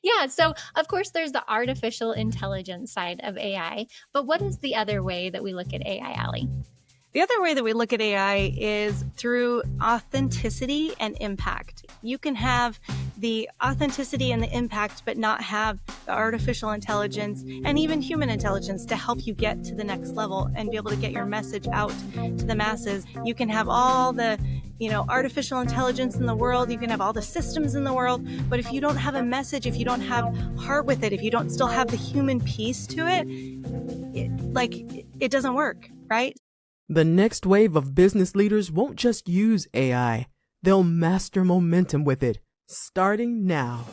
Yeah. So, of course, there's the artificial intelligence side of AI. But what is the other way that we look at AI, Allie? The other way that we look at AI is through authenticity and impact. You can have the authenticity and the impact, but not have the artificial intelligence and even human intelligence to help you get to the next level and be able to get your message out to the masses. You can have all the artificial intelligence in the world. You can have all the systems in the world. But if you don't have a message, if you don't have heart with it, if you don't still have the human piece to it, it doesn't work, right? The next wave of business leaders won't just use AI, they'll master momentum with it, starting now.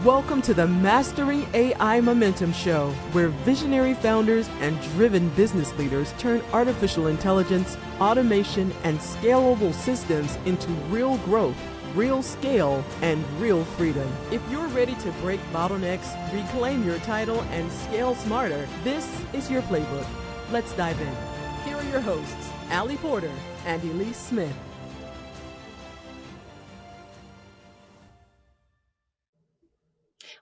Welcome to the Mastering AI Momentum Show, where visionary founders and driven business leaders turn artificial intelligence, automation, and scalable systems into real growth, real scale, and real freedom. If you're ready to break bottlenecks, reclaim your title, and scale smarter, this is your playbook. Let's dive in. Here are your hosts, Allie Porter and Elise Smith.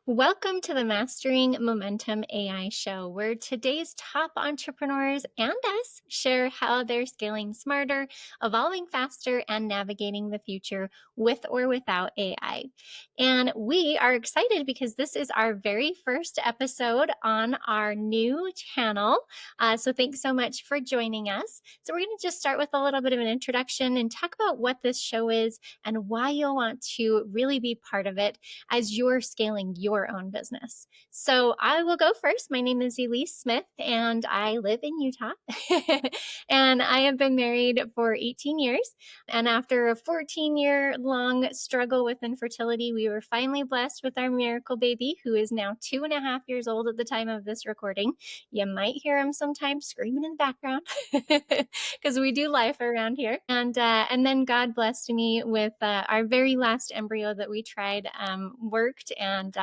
Welcome to the Mastering Momentum AI show, where today's top entrepreneurs and us share how they're scaling smarter, evolving faster, and navigating the future with or without AI. And we are excited because this is our very first episode on our new channel. So thanks so much for joining us. So we're going to just start with a little bit of an introduction and talk about what this show is and why you'll want to really be part of it as you're scaling your own business. So I will go first. My name is Elise Smith and I live in Utah. And I have been married for 18 years. And after a 14-year-long struggle with infertility, we were finally blessed with our miracle baby, who is now 2.5 years old at the time of this recording. You might hear him sometimes screaming in the background because we do life around here. And then God blessed me with our very last embryo that we tried worked, and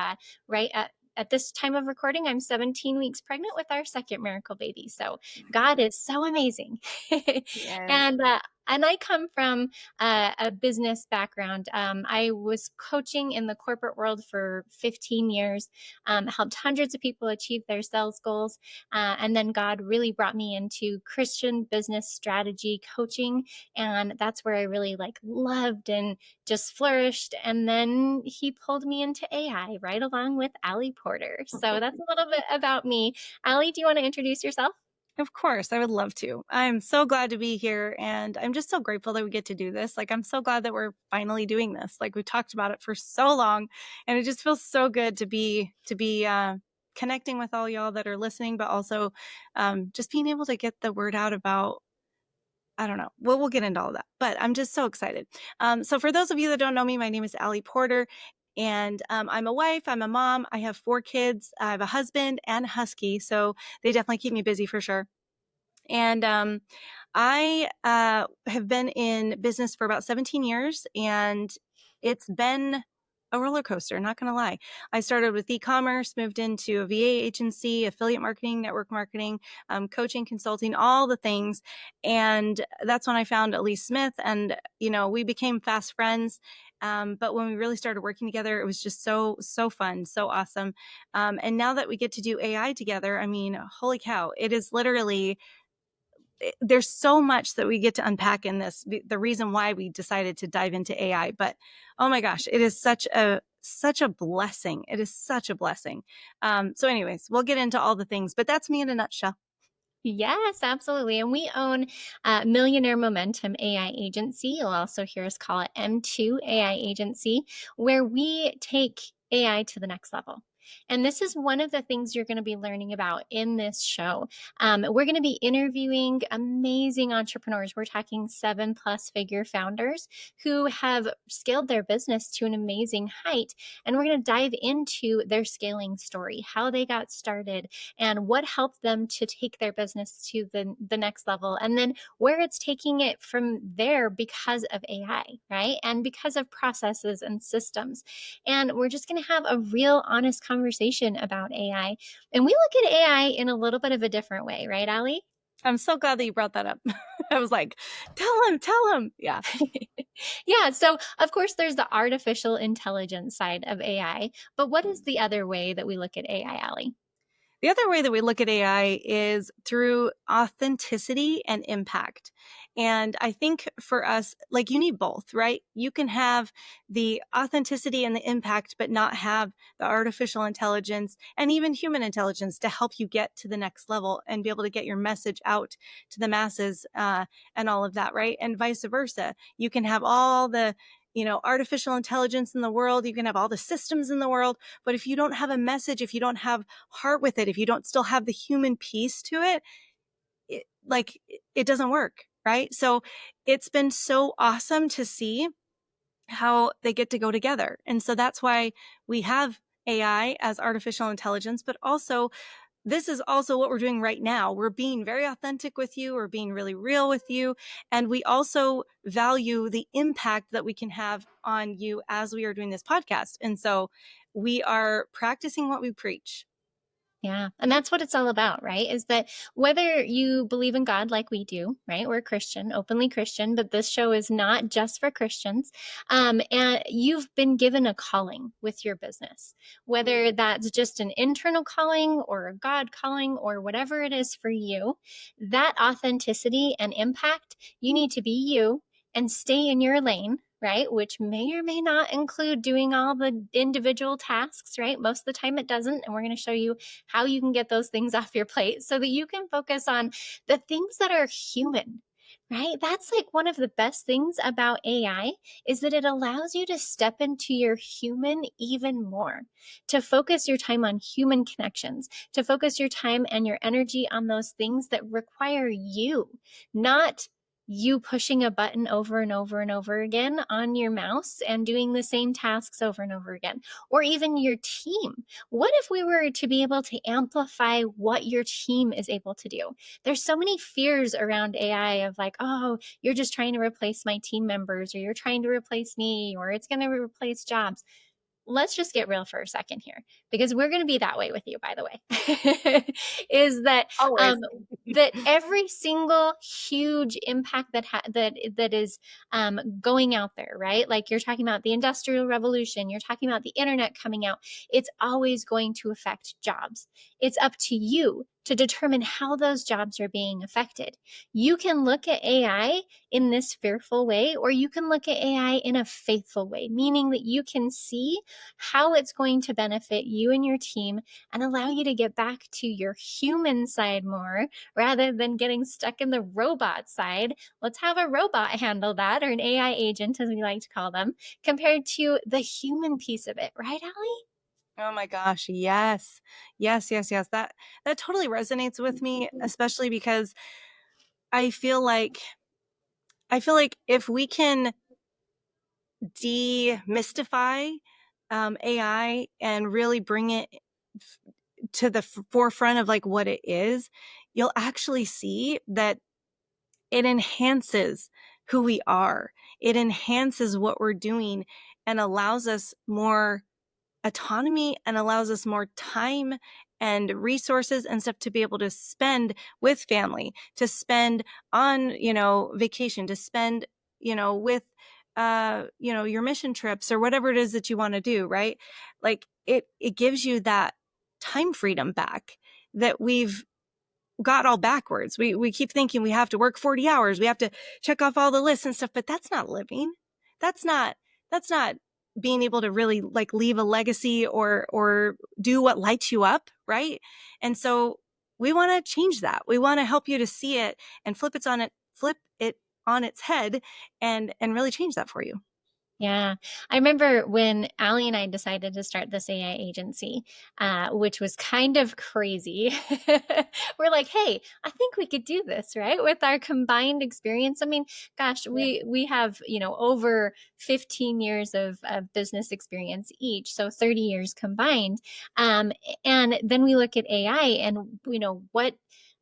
right at this time of recording, I'm 17 weeks pregnant with our second miracle baby. So God is so amazing. Yes. And I come from a business background. I was coaching in the corporate world for 15 years, helped hundreds of people achieve their sales goals. And then God really brought me into Christian business strategy coaching. And that's where I really loved and just flourished. And then he pulled me into AI right along with Allie Porter. So that's a little bit about me. Allie, do you want to introduce yourself? Of course, I would love to. I'm so glad to be here, and I'm just so grateful that we get to do this. I'm so glad that we're finally doing this. We talked about it for so long, and it just feels so good to be connecting with all y'all that are listening, but also just being able to get the word out about, I don't know. We'll get into all that, but I'm just so excited. So for those of you that don't know me, my name is Allie Porter, and I'm a wife. I'm a mom. I have 4 kids. I have a husband and a husky, so they definitely keep me busy for sure. And I have been in business for about 17 years, and it's been a roller coaster, not going to lie. I started with e-commerce, moved into a VA agency, affiliate marketing, network marketing, coaching, consulting, all the things. And that's when I found Elise Smith, and, we became fast friends. But when we really started working together, it was just so fun, so awesome. And now that we get to do AI together, I mean, holy cow, it is literally, there's so much that we get to unpack in this, the reason why we decided to dive into AI. But oh my gosh, it is such a blessing. It is such a blessing. So anyways, we'll get into all the things, but that's me in a nutshell. Yes, absolutely. And we own Millionaire Momentum AI Agency. You'll also hear us call it M2 AI Agency, where we take AI to the next level. And this is one of the things you're going to be learning about in this show. We're going to be interviewing amazing entrepreneurs. We're talking 7+ figure founders who have scaled their business to an amazing height. And we're going to dive into their scaling story, how they got started, and what helped them to take their business to the next level, and then where it's taking it from there because of AI, right? And because of processes and systems. And we're just going to have a real honest conversation about AI. And we look at AI in a little bit of a different way, right, Allie? I'm so glad that you brought that up. I was like, tell him. Yeah. Yeah. So, of course, there's the artificial intelligence side of AI. But what is the other way that we look at AI, Allie? The other way that we look at AI is through authenticity and impact. And I think for us, like you need both, right? You can have the authenticity and the impact, but not have the artificial intelligence and even human intelligence to help you get to the next level and be able to get your message out to the masses and all of that, right? And vice versa. You can have all the artificial intelligence in the world. You can have all the systems in the world. But if you don't have a message, if you don't have heart with it, if you don't still have the human piece to it, it doesn't work, right? So it's been so awesome to see how they get to go together. And so that's why we have AI as artificial intelligence, but also this is also what we're doing right now. We're being very authentic with you. We're being really real with you. And we also value the impact that we can have on you as we are doing this podcast. And so we are practicing what we preach. Yeah. And that's what it's all about, right? Is that whether you believe in God like we do, right? We're Christian, openly Christian, but this show is not just for Christians. And you've been given a calling with your business, whether that's just an internal calling or a God calling or whatever it is for you, that authenticity and impact, you need to be you and stay in your lane, right? Which may or may not include doing all the individual tasks, right? Most of the time it doesn't. And we're going to show you how you can get those things off your plate so that you can focus on the things that are human. Right? That's like one of the best things about AI is that it allows you to step into your human even more, to focus your time on human connections, to focus your time and your energy on those things that require you, not you pushing a button over and over and over again on your mouse and doing the same tasks over and over again, or even your team. What if we were to be able to amplify what your team is able to do? There's so many fears around AI of like, oh, you're just trying to replace my team members, or you're trying to replace me, or it's going to replace jobs. Let's just get real for a second here, because we're going to be that way with you, by the way. Is that Always. that every single huge impact that is going out there, right? Like you're talking about the industrial revolution, you're talking about the internet coming out. It's always going to affect jobs. It's up to you to determine how those jobs are being affected. You can look at AI in this fearful way, or you can look at AI in a faithful way, meaning that you can see how it's going to benefit you and your team and allow you to get back to your human side more rather than getting stuck in the robot side. Let's have a robot handle that, or an AI agent, as we like to call them, compared to the human piece of it, right, Allie? Oh my gosh, yes. Yes, yes, yes. That totally resonates with me, especially because I feel like if we can demystify AI and really bring it to the forefront of like what it is, you'll actually see that it enhances who we are. It enhances what we're doing and allows us more autonomy and allows us more time and resources and stuff to be able to spend with family, to spend on, vacation, to spend, with, your mission trips or whatever it is that you want to do, right? Like it gives you that time freedom back that we've got all backwards. We keep thinking we have to work 40 hours. We have to check off all the lists and stuff, but that's not living. That's not being able to really like leave a legacy or do what lights you up, right? And so we want to change that. We want to help you to see it and flip it on its head and really change that for you. Yeah. I remember when Allie and I decided to start this AI agency, which was kind of crazy. We're like, hey, I think we could do this, right? With our combined experience. I mean, gosh, Yeah. we have, over 15 years of business experience each, so 30 years combined. And then we look at AI and, what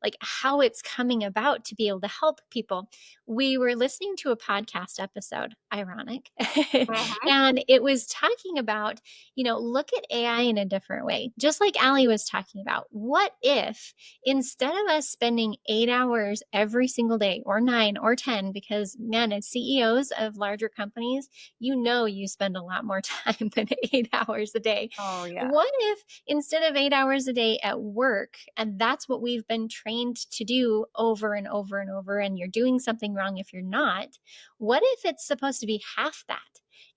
like how it's coming about to be able to help people. We were listening to a podcast episode, ironic, Mhm. and it was talking about, look at AI in a different way. Just like Ali was talking about, what if instead of us spending 8 hours every single day, or 9 or 10, because man, as CEOs of larger companies, you spend a lot more time than 8 hours a day. Oh, yeah. What if instead of 8 hours a day at work, and that's what we've been trained to do over and over and over, and you're doing something wrong if you're not, what if it's supposed to be half that?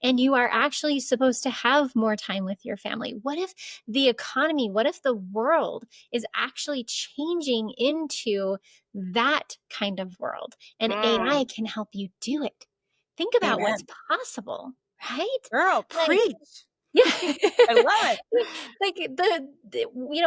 And you are actually supposed to have more time with your family. What if the economy, what if the world is actually changing into that kind of world and Mm. AI can help you do it? Think about what's Amen. possible, right? Girl, Like, preach. yeah. I love it. Like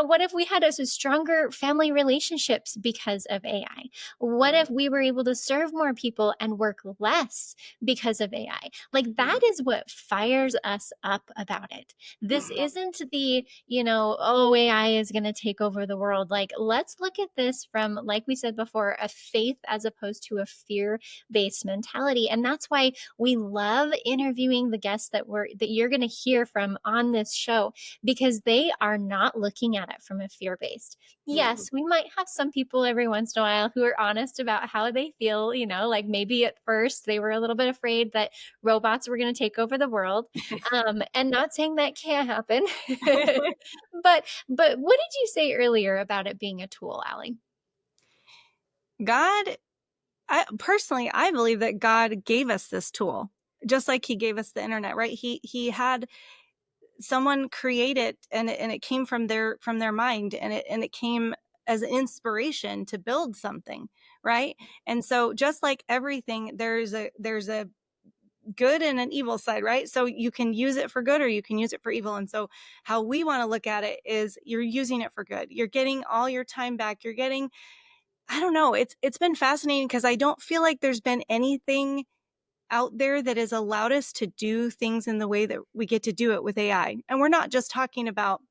what if we had a stronger family relationships because of AI? What if we were able to serve more people and work less because of AI? Like that is what fires us up about it. This Mhm. isn't the, oh, AI is going to take over the world. Like, let's look at this from, like we said before, a faith as opposed to a fear based mentality. And that's why we love interviewing the guests that you're going to hear from on this show, because they are not looking at it from a fear based. Mhm. Yes, we might have some people every once in a while who are honest about how they feel, like maybe at first they were a little bit afraid that robots were going to take over the world. And not saying that can't happen. But what did you say earlier about it being a tool, Allie? God, I believe that God gave us this tool, just like he gave us the internet, right? He had someone create it, and it came from their mind, and it came as an inspiration to build something, right? And so just like everything, there's a good and an evil side, right? So you can use it for good or you can use it for evil. And so how we want to look at it is you're using it for good. You're getting all your time back. You're getting, I don't know, it's been fascinating because I don't feel like there's been anything out there that has allowed us to do things in the way that we get to do it with AI. And we're not just talking about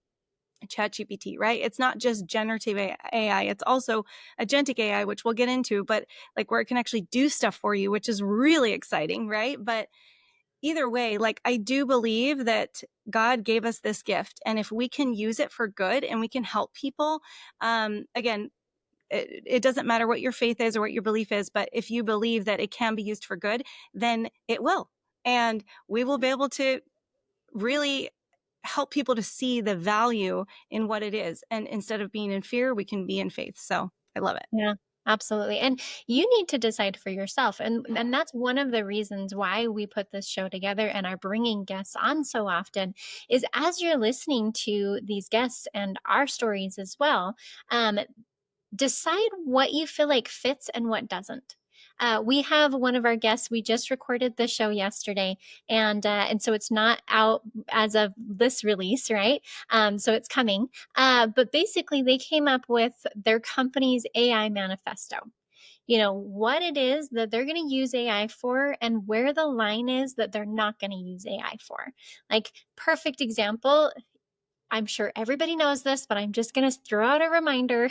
ChatGPT, right? It's not just generative AI. It's also agentic AI, which we'll get into, but like where it can actually do stuff for you, which is really exciting, right? But either way, like I do believe that God gave us this gift. And if we can use it for good and we can help people, again, it doesn't matter what your faith is or what your belief is, but if you believe that it can be used for good, then it will. And we will be able to really help people to see the value in what it is. And instead of being in fear, we can be in faith. So I love it. Yeah, absolutely. And you need to decide for yourself. And that's one of the reasons why we put this show together and are bringing guests on so often, is as you're listening to these guests and our stories as well, um, decide what you feel like fits and what doesn't. We have one of our guests. We just recorded the show yesterday, and so it's not out as of this release, right? So it's coming. But basically, they came up with their company's AI manifesto. What it is that they're going to use AI for, and where the line is that they're not going to use AI for. Like, perfect example. I'm sure everybody knows this, but I'm just going to throw out a reminder.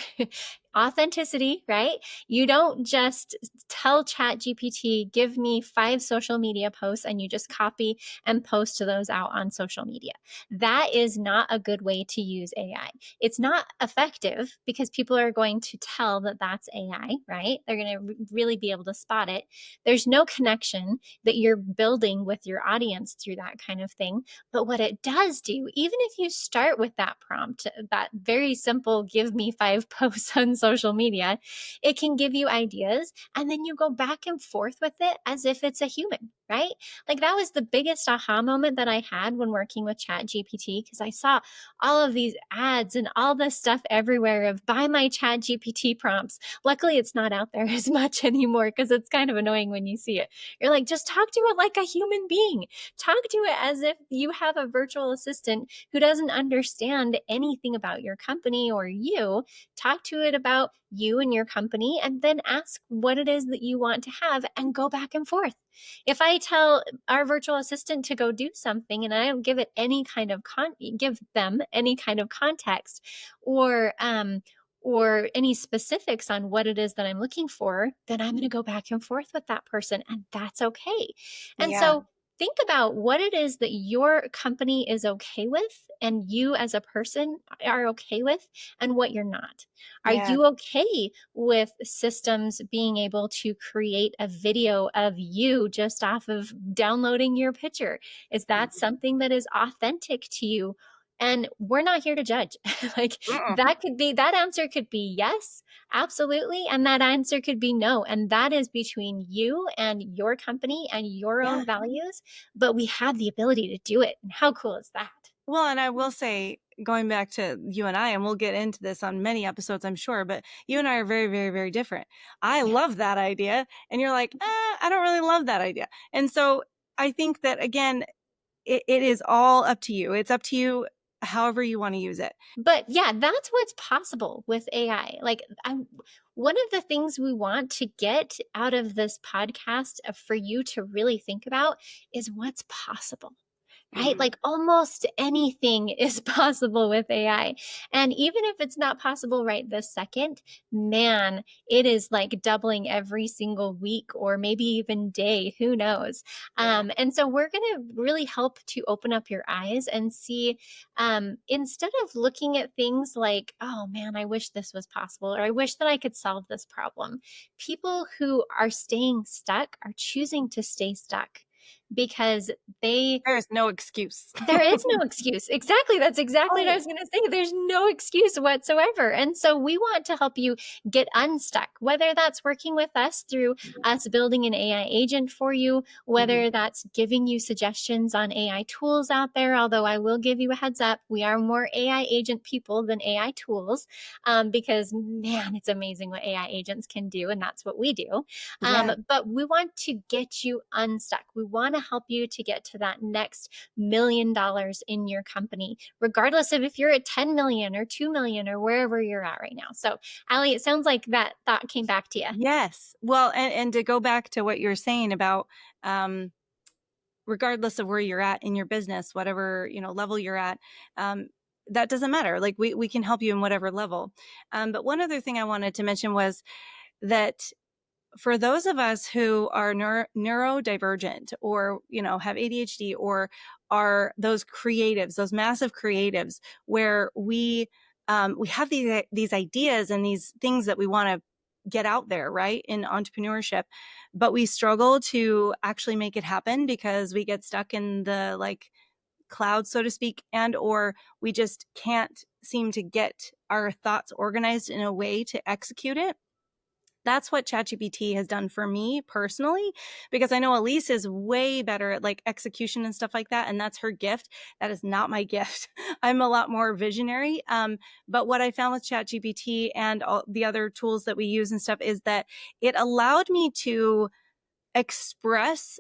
Authenticity, right? You don't just tell ChatGPT, give me 5 social media posts, and you just copy and post those out on social media. That is not a good way to use AI. It's not effective because people are going to tell that that's AI, right? They're going to really be able to spot it. There's no connection that you're building with your audience through that kind of thing. But what it does do, even if you start with that prompt, that very simple, give me 5 posts on social media, it can give you ideas. And then you go back and forth with it as if it's a human, right? Like that was the biggest aha moment that I had when working with Chat GPT, because I saw all of these ads and all this stuff everywhere of buy my Chat GPT prompts. Luckily, it's not out there as much anymore because it's kind of annoying when you see it. You're like, just talk to it like a human being. Talk to it as if you have a virtual assistant who doesn't understand anything about your company or you. Talk to it about you and your company, and then ask what it is that you want to have and go back and forth. If I tell our virtual assistant to go do something and I don't give it any kind of give them any kind of context or or any specifics on what it is that I'm looking for, then I'm going to go back and forth with that person, and that's okay. And Yeah. so think about what it is that your company is okay with and you as a person are okay with, and what you're not. Are Yeah. you okay with systems being able to create a video of you just off of downloading your picture? Is that something that is authentic to you? And we're not here to judge. Like, Mm-mm. that answer could be yes, absolutely. And that answer could be no. And that is between you and your company and your Yeah. own values. But we have the ability to do it. And how cool is that? Well, and I will say, going back to you and I, and we'll get into this on many episodes, I'm sure, but you and I are very, very, very different. I Yeah. love that idea. And you're like, I don't really love that idea. And so I think that, again, it is all up to you. It's up to you however you want to use it. But yeah, that's what's possible with AI. Like, one of the things we want to get out of this podcast for you to really think about is what's possible, right? Mhm. Like, almost anything is possible with AI. And even if it's not possible right this second, man, it is like doubling every single week or maybe even day. Who knows? Yeah. And so we're going to really help to open up your eyes and see, instead of looking at things like, oh man, I wish this was possible, or I wish that I could solve this problem, people who are staying stuck are choosing to stay stuck because they There is no excuse. there is no excuse. Exactly. That's exactly what I Oh, was going to say. There's no excuse whatsoever. And so we want to help you get unstuck, whether that's working with us through us building an AI agent for you, mhm. whether that's giving you suggestions on AI tools out there. Although I will give you a heads up, we are more AI agent people than AI tools, because man, it's amazing what AI agents can do. And that's what we do. Yeah. But we want to get you unstuck. We want to help you to get to that next $1 million in your company, regardless of if you're at 10 million or 2 million or wherever you're at right now. So, Allie, it sounds like that thought came back to you. Yes. Well, and to go back to what you were saying about, um, regardless of where you're at in your business, whatever, level you're at, um, that doesn't matter. Like we can help you in whatever level. But one other thing I wanted to mention was that for those of us who are neurodivergent, or have ADHD, or are those creatives, those massive creatives, where we have these ideas and these things that we want to get out there, right, in entrepreneurship, but we struggle to actually make it happen because we get stuck in the like cloud, so to speak, and or we just can't seem to get our thoughts organized in a way to execute it. That's what ChatGPT has done for me personally, because I know Elise is way better at like execution and stuff like that. And that's her gift. That is not my gift. I'm a lot more visionary. But what I found with ChatGPT and all the other tools that we use and stuff is that it allowed me to express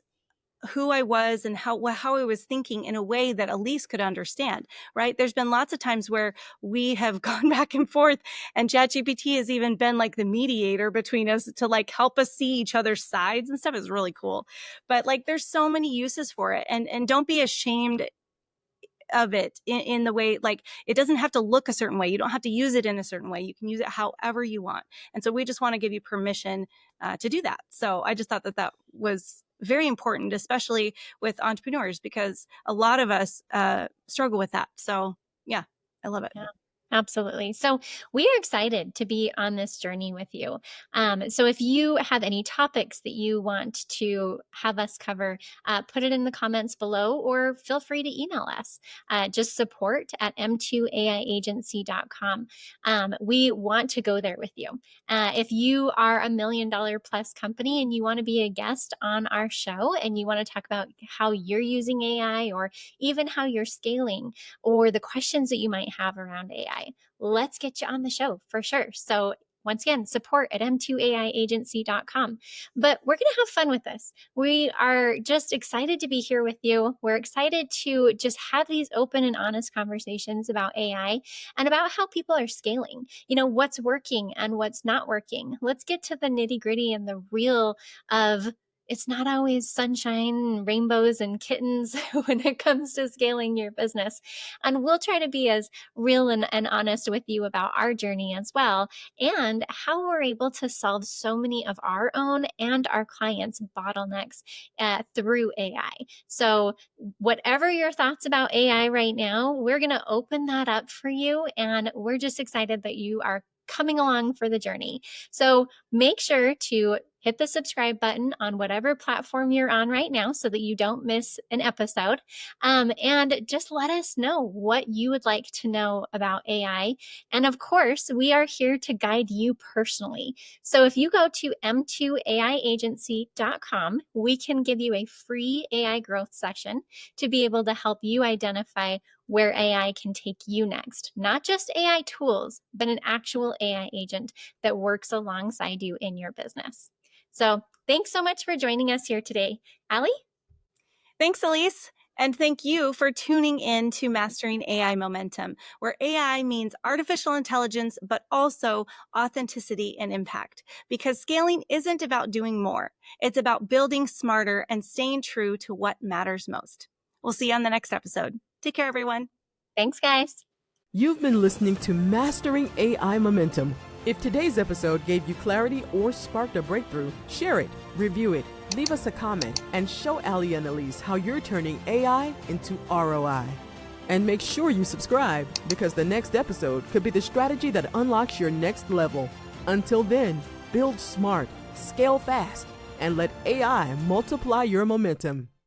who I was and how I was thinking in a way that Elise could understand, right? There's been lots of times where we have gone back and forth, and ChatGPT has even been like the mediator between us to like help us see each other's sides and stuff. Is really cool. But like there's so many uses for it, and don't be ashamed of it in the way, like it doesn't have to look a certain way. You don't have to use it in a certain way. You can use it however you want. And so we just want to give you permission to do that. So I just thought that that was very important, especially with entrepreneurs, because a lot of us struggle with that. So yeah, I love it. Yeah, absolutely. So we are excited to be on this journey with you. So if you have any topics that you want to have us cover, put it in the comments below, or feel free to email us. Just support at m2aiagency.com. We want to go there with you. If you are $1 million plus company and you want to be a guest on our show and you want to talk about how you're using AI, or even how you're scaling, or the questions that you might have around AI, let's get you on the show for sure. So once again, support at m2aiagency.com. But we're going to have fun with this. We are just excited to be here with you. We're excited to just have these open and honest conversations about AI and about how people are scaling, what's working and what's not working. Let's get to the nitty gritty and the real of it's not always sunshine, rainbows, and kittens when it comes to scaling your business. And we'll try to be as real and honest with you about our journey as well, and how we're able to solve so many of our own and our clients' bottlenecks through AI. So, whatever your thoughts about AI right now, we're going to open that up for you. And we're just excited that you are coming along for the journey. So, make sure to hit the subscribe button on whatever platform you're on right now so that you don't miss an episode. And just let us know what you would like to know about AI. And of course, we are here to guide you personally. So if you go to m2aiagency.com, we can give you a free AI growth session to be able to help you identify where AI can take you next. Not just AI tools, but an actual AI agent that works alongside you in your business. So thanks so much for joining us here today. Allie? Thanks, Elise. And thank you for tuning in to Mastering AI Momentum, where AI means artificial intelligence, but also authenticity and impact. Because scaling isn't about doing more, it's about building smarter and staying true to what matters most. We'll see you on the next episode. Take care, everyone. Thanks, guys. You've been listening to Mastering AI Momentum. If today's episode gave you clarity or sparked a breakthrough, share it, review it, leave us a comment, and show Allie and Elise how you're turning AI into ROI. And make sure you subscribe, because the next episode could be the strategy that unlocks your next level. Until then, build smart, scale fast, and let AI multiply your momentum.